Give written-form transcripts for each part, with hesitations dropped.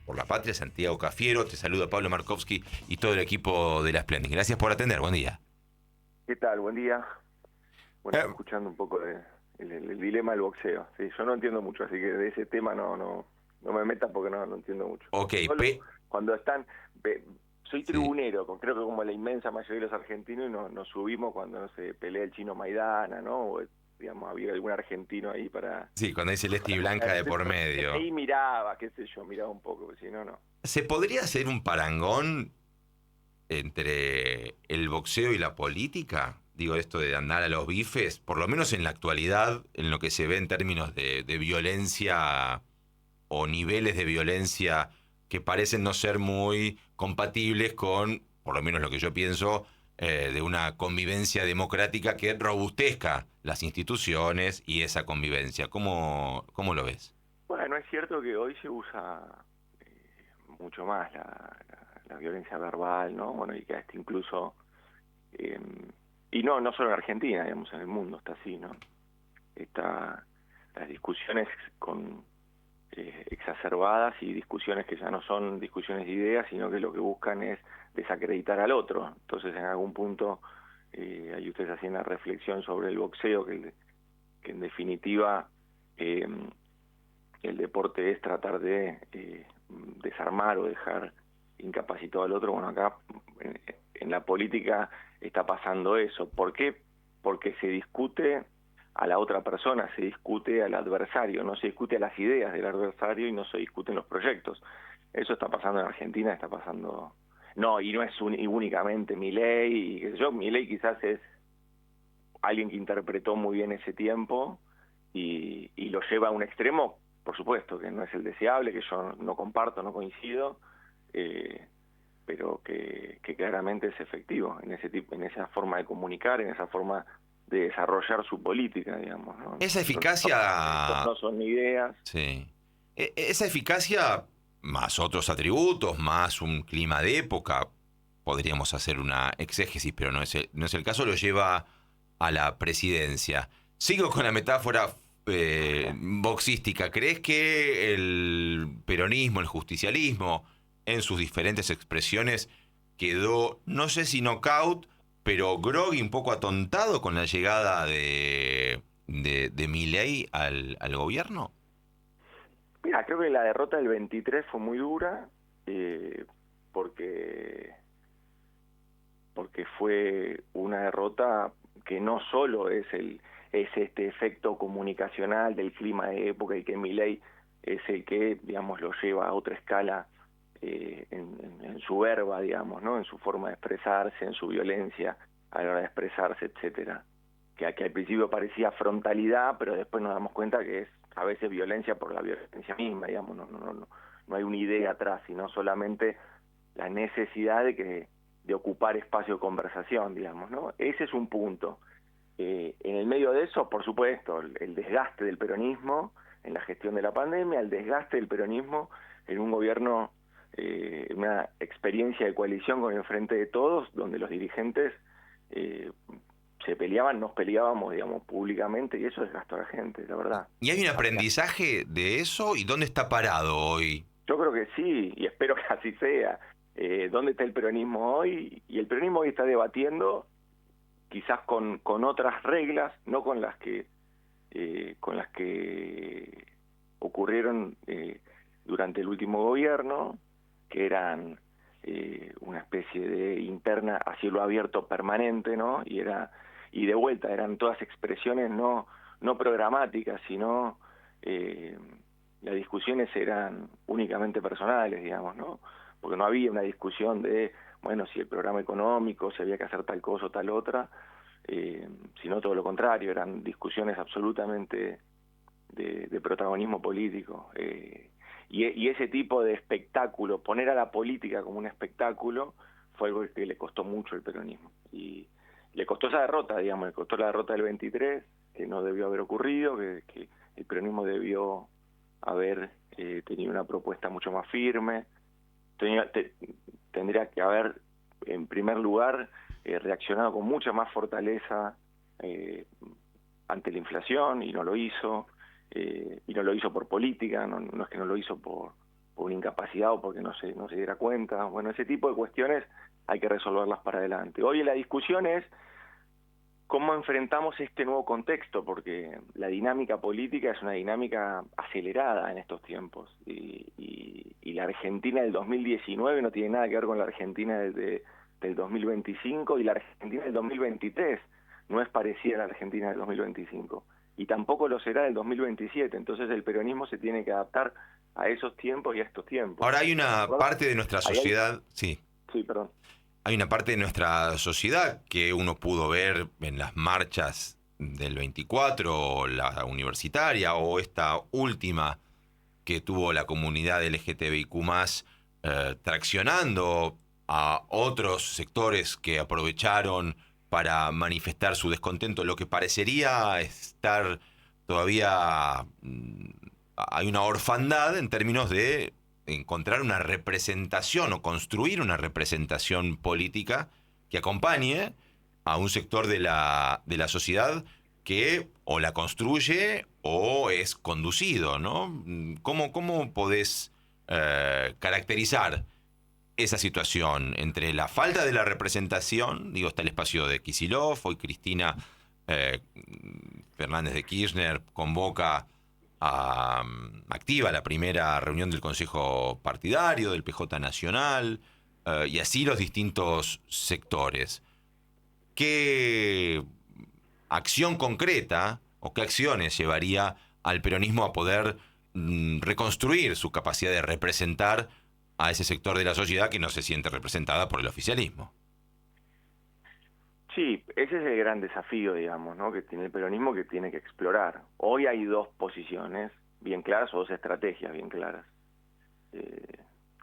por la Patria, Santiago Cafiero. Te saluda Pablo Markovsky y todo el equipo de La Splendid. Gracias por atender, buen día. ¿Qué tal? Buen día. Bueno, Eh, escuchando un poco el dilema del boxeo. Sí, yo no entiendo mucho, así que de ese tema no me metas porque no entiendo mucho. ok, Solo cuando están... soy sí. tribunero, creo que como la inmensa mayoría de los argentinos, y nos subimos cuando no se pelea el chino Maidana, ¿no? O, digamos, había algún argentino ahí Sí, cuando hay celeste y blanca de por entonces, medio. ahí miraba, qué sé yo, miraba un poco, porque si no, no. ¿Se podría hacer un parangón entre el boxeo y la política? Digo, esto de andar a los bifes, por lo menos en la actualidad, en lo que se ve en términos de violencia o niveles de violencia que parecen no ser muy compatibles con, por lo menos lo que yo pienso, de una convivencia democrática que robustezca las instituciones y esa convivencia. ¿Cómo lo ves? Bueno, es cierto que hoy se usa mucho más la violencia verbal, ¿no? Bueno, y que hasta incluso, eh, y no solo en Argentina, digamos, en el mundo está así, ¿no? Está las discusiones con exacerbadas y discusiones que ya no son discusiones de ideas, sino que lo que buscan es desacreditar al otro. Entonces, en algún punto, ahí ustedes hacían una reflexión sobre el boxeo, que en definitiva eh, el deporte es tratar de desarmar o dejar incapacitado al otro. Bueno, acá en la política está pasando eso. ¿Por qué? Porque se discute a la otra persona, se discute al adversario, no se discute a las ideas del adversario y no se discuten los proyectos. Eso está pasando en Argentina, está pasando... No, y no es únicamente Milei, y qué sé yo, Milei quizás es alguien que interpretó muy bien ese tiempo y lo lleva a un extremo, por supuesto, que no es el deseable, que yo no comparto, no coincido, pero que claramente es efectivo en ese tipo, en esa forma de comunicar, en esa forma de desarrollar su política, digamos, ¿no? Esa Estos eficacia, no son ideas. sí. Esa eficacia, más otros atributos, más un clima de época, podríamos hacer una exégesis, pero no es el caso, lo lleva a la presidencia. Sigo con la metáfora boxística. ¿Crees que el peronismo, el justicialismo, en sus diferentes expresiones, quedó, no sé si knockout, pero groggy, un poco atontado con la llegada de Milei al gobierno? Mira, creo que la derrota del 23 fue muy dura, eh, porque porque fue una derrota que no solo es este efecto comunicacional del clima de época y que Milei es el que, digamos, lo lleva a otra escala en su verba, digamos, ¿no? En su forma de expresarse, en su violencia a la hora de expresarse, etcétera. Que al principio parecía frontalidad, pero después nos damos cuenta que es a veces violencia por la violencia misma, digamos, no hay una idea atrás, sino solamente la necesidad de ocupar espacio de conversación, digamos, ¿no? Ese es un punto. En el medio de eso, por supuesto, el desgaste del peronismo en la gestión de la pandemia, el desgaste del peronismo en un gobierno, una experiencia de coalición con el Frente de Todos, donde los dirigentes se peleaban, nos peleábamos, digamos, públicamente, y eso desgastó a la gente, la verdad. ¿Y hay un aprendizaje de eso? ¿Y dónde está parado hoy? Yo creo que sí, y espero que así sea. ¿Dónde está el peronismo hoy? Y el peronismo hoy está debatiendo, quizás con otras reglas, no con las que ocurrieron durante el último gobierno, que eran una especie de interna a cielo abierto permanente, ¿no? Y de vuelta eran todas expresiones no programáticas, sino las discusiones eran únicamente personales, digamos, ¿no? Porque no había una discusión de, bueno, si el programa económico, si había que hacer tal cosa o tal otra, sino todo lo contrario, eran discusiones absolutamente de protagonismo político. Y ese tipo de espectáculo, poner a la política como un espectáculo, fue algo que le costó mucho al peronismo. Y le costó esa derrota, digamos, le costó la derrota del 23, que no debió haber ocurrido, que el peronismo debió haber tenido una propuesta mucho más firme, tendría que haber, en primer lugar, reaccionado con mucha más fortaleza ante la inflación, y no lo hizo por política, no es que no lo hizo por una incapacidad o porque no se diera cuenta. Bueno, ese tipo de cuestiones hay que resolverlas para adelante. Hoy la discusión es cómo enfrentamos este nuevo contexto, porque la dinámica política es una dinámica acelerada en estos tiempos, y la Argentina del 2019 no tiene nada que ver con la Argentina del 2025, y la Argentina del 2023 no es parecida a la Argentina del 2025, y tampoco lo será del 2027. Entonces el peronismo se tiene que adaptar a esos tiempos y a estos tiempos. Ahora hay una parte de nuestra sociedad, sí. Sí, perdón. Hay una parte de nuestra sociedad que uno pudo ver en las marchas del 24, o la universitaria, o esta última que tuvo la comunidad LGTBIQ+, traccionando a otros sectores que aprovecharon para manifestar su descontento, lo que parecería estar todavía... hay una orfandad en términos de encontrar una representación o construir una representación política que acompañe a un sector de la sociedad que o la construye o es conducido, ¿no? ¿Cómo podés caracterizar esa situación entre la falta de la representación? Digo, está el espacio de Kicillof, hoy Cristina Fernández de Kirchner convoca activa la primera reunión del Consejo Partidario, del PJ Nacional, y así los distintos sectores. ¿Qué acción concreta o qué acciones llevaría al peronismo a poder reconstruir su capacidad de representar a ese sector de la sociedad que no se siente representada por el oficialismo? Sí, ese es el gran desafío, digamos, ¿no?, que tiene el peronismo, que tiene que explorar. Hoy hay dos posiciones bien claras, o dos estrategias bien claras.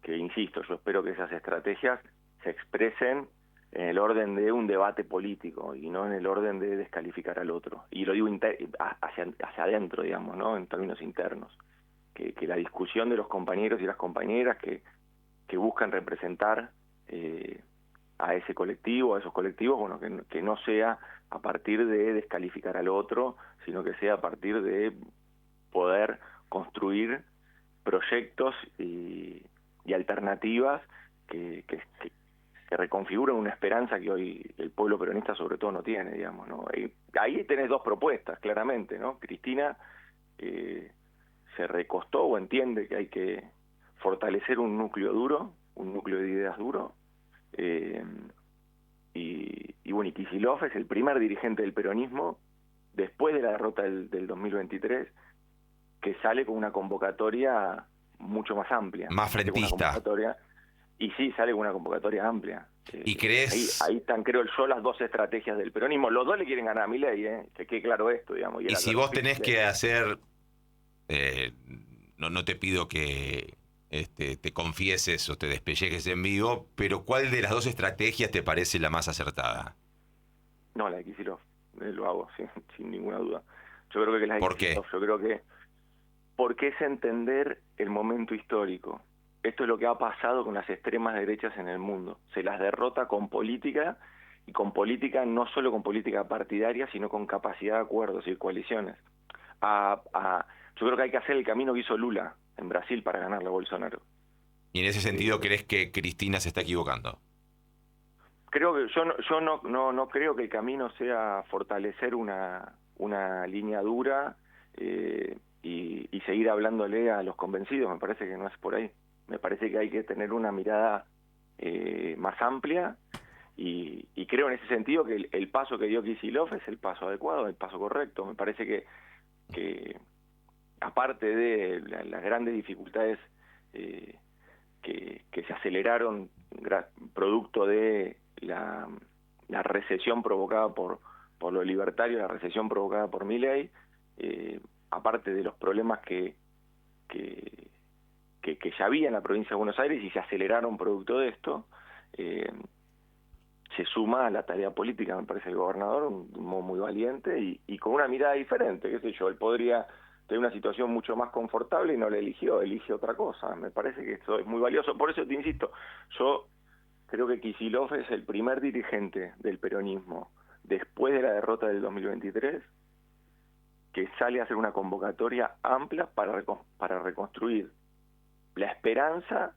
Que insisto, yo espero que esas estrategias se expresen en el orden de un debate político y no en el orden de descalificar al otro. Y lo digo hacia adentro, digamos, ¿no?, en términos internos. Que la discusión de los compañeros y las compañeras que buscan representar a ese colectivo, a esos colectivos, bueno, que no sea a partir de descalificar al otro, sino que sea a partir de poder construir proyectos y alternativas que reconfiguren una esperanza que hoy el pueblo peronista sobre todo no tiene, digamos, ¿no? Ahí tenés dos propuestas, claramente, ¿no? Cristina se recostó o entiende que hay que fortalecer un núcleo duro, un núcleo de ideas duro, y bueno, y Kicillof es el primer dirigente del peronismo después de la derrota del 2023 que sale con una convocatoria mucho más amplia. Más frentista. Y sí, sale con una convocatoria amplia. ¿Y crees? Ahí están, creo yo, las dos estrategias del peronismo. Los dos le quieren ganar a Milei, que quede claro esto, digamos. Y si vos tenés que hacer... no te pido que te confieses o te despellejes en vivo, pero ¿cuál de las dos estrategias te parece la más acertada? No, la de Kicillof. Lo hago, sin ninguna duda. Yo creo que la de Kicillof. Yo creo que porque es entender el momento histórico. Esto es lo que ha pasado con las extremas derechas en el mundo. Se las derrota con política, y con política, no solo con política partidaria, sino con capacidad de acuerdos y coaliciones. Yo creo que hay que hacer el camino que hizo Lula en Brasil para ganarle a Bolsonaro. ¿Y en ese sentido crees que Cristina se está equivocando? Creo que yo no creo que el camino sea fortalecer una línea dura y seguir hablándole a los convencidos. Me parece que no es por ahí. Me parece que hay que tener una mirada más amplia, y creo en ese sentido que el paso que dio Kicillof es el paso adecuado, el paso correcto. Me parece que aparte de las grandes dificultades que se aceleraron producto de la recesión provocada por lo libertario, la recesión provocada por Milei, aparte de los problemas que ya había en la provincia de Buenos Aires y se aceleraron producto de esto, se suma a la tarea política, me parece, el gobernador, un modo muy valiente y con una mirada diferente, qué sé yo. Él podría tener una situación mucho más confortable y no la eligió, elige otra cosa. Me parece que esto es muy valioso. Por eso te insisto, yo creo que Kicillof es el primer dirigente del peronismo después de la derrota del 2023 que sale a hacer una convocatoria amplia para reconstruir la esperanza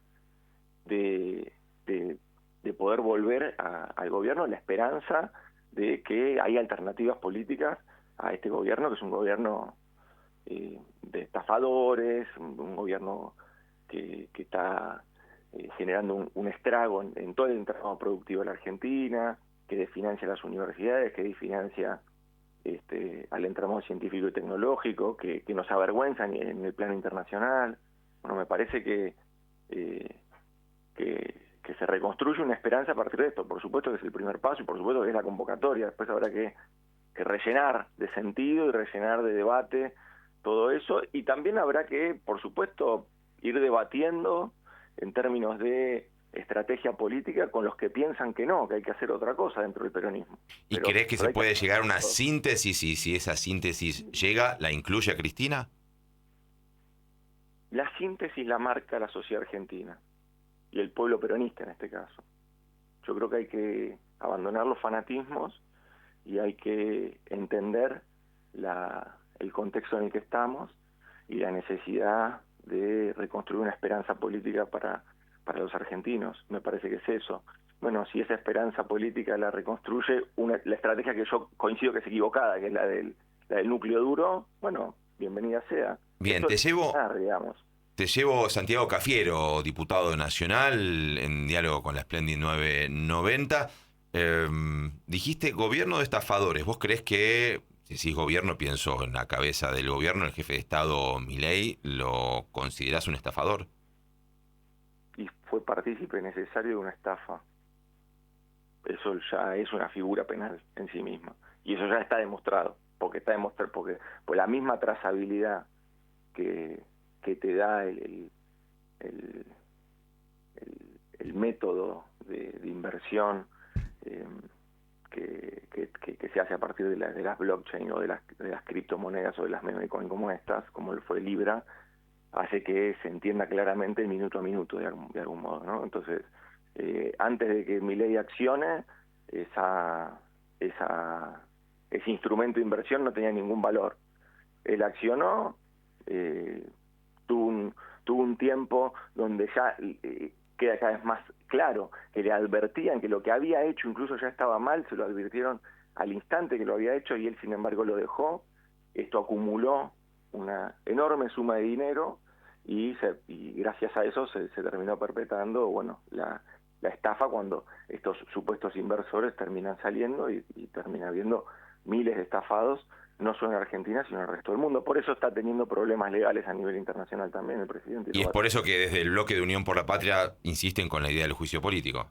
de, de poder volver al gobierno, la esperanza de que hay alternativas políticas a este gobierno, que es un gobierno de estafadores, un gobierno que está generando un estrago en todo el entramado productivo de la Argentina, que desfinancia las universidades, que desfinancia al entramado científico y tecnológico, que nos avergüenza en el plano internacional. Bueno, me parece que se reconstruye una esperanza a partir de esto. Por supuesto que es el primer paso y por supuesto que es la convocatoria. Después habrá que rellenar de sentido y rellenar de debate todo eso, y también habrá que, por supuesto, ir debatiendo en términos de estrategia política con los que piensan que no, que hay que hacer otra cosa dentro del peronismo. ¿Y crees que se puede llegar a una síntesis, y si esa síntesis llega, la incluye a Cristina? La síntesis la marca la sociedad argentina y el pueblo peronista en este caso. Yo creo que hay que abandonar los fanatismos y hay que entender el contexto en el que estamos y la necesidad de reconstruir una esperanza política para los argentinos. Me parece que es eso. Bueno, si esa esperanza política la reconstruye la estrategia que yo coincido que es equivocada, que es la del núcleo duro, bueno, bienvenida sea. Bien, te llevo Santiago Cafiero, diputado nacional, en diálogo con la Splendid 990. Dijiste gobierno de estafadores. ¿Vos creés que, si decís gobierno, pienso en la cabeza del gobierno, el jefe de Estado Milei, lo considerás un estafador? Y fue partícipe necesario de una estafa. Eso ya es una figura penal en sí misma. Y eso ya está demostrado, porque la misma trazabilidad que te da el método de inversión que se hace a partir de las blockchain o de las criptomonedas o de las memecoin como estas, como fue Libra, hace que se entienda claramente el minuto a minuto de algún modo, ¿no? Entonces, antes de que Milei accione, ese instrumento de inversión no tenía ningún valor. Él accionó, tuvo un tiempo donde ya queda cada vez más claro que le advertían que lo que había hecho incluso ya estaba mal, se lo advirtieron al instante que lo había hecho y él sin embargo lo dejó. Esto acumuló una enorme suma de dinero y gracias a eso se terminó perpetrando, bueno, la estafa, cuando estos supuestos inversores terminan saliendo y termina habiendo miles de estafados, no solo en Argentina, sino en el resto del mundo. Por eso está teniendo problemas legales a nivel internacional también el presidente. Y es por eso que desde el bloque de Unión por la Patria insisten con la idea del juicio político.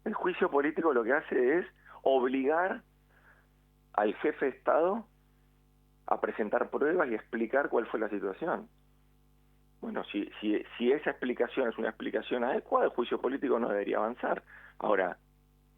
El juicio político lo que hace es obligar al jefe de Estado a presentar pruebas y explicar cuál fue la situación. Bueno, si esa explicación es una explicación adecuada, el juicio político no debería avanzar. Ahora,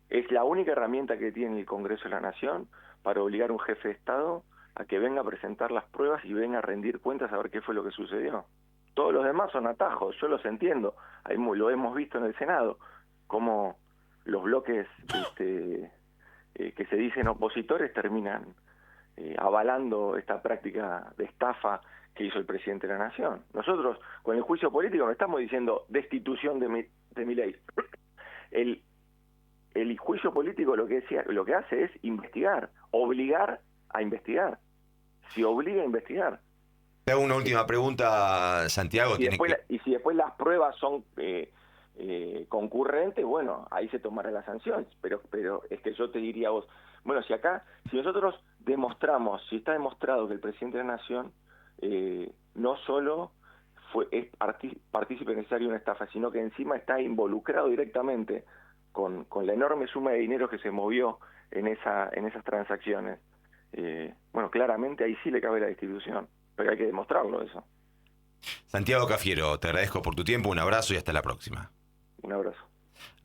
es la única herramienta que tiene el Congreso de la Nación para obligar a un jefe de Estado a que venga a presentar las pruebas y venga a rendir cuentas a ver qué fue lo que sucedió. Todos los demás son atajos, yo los entiendo. Lo hemos visto en el Senado, cómo los bloques que se dicen opositores terminan avalando esta práctica de estafa que hizo el presidente de la Nación. Nosotros, con el juicio político, no estamos diciendo destitución de Milei. El juicio político lo que hace es investigar, obligar a investigar. Si obliga a investigar. Te hago una última pregunta, Santiago. Y si después las pruebas son concurrentes, bueno, ahí se tomará la sanción. Pero es que yo te diría a vos, bueno, si nosotros demostramos, si está demostrado que el presidente de la Nación no solo es partícipe necesario de una estafa, sino que encima está involucrado directamente con la enorme suma de dinero que se movió en esas transacciones, bueno, claramente ahí sí le cabe la destitución, pero hay que demostrarlo eso. Santiago Cafiero, te agradezco por tu tiempo, un abrazo y hasta la próxima. Un abrazo.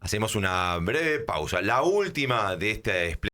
Hacemos una breve pausa, la última de este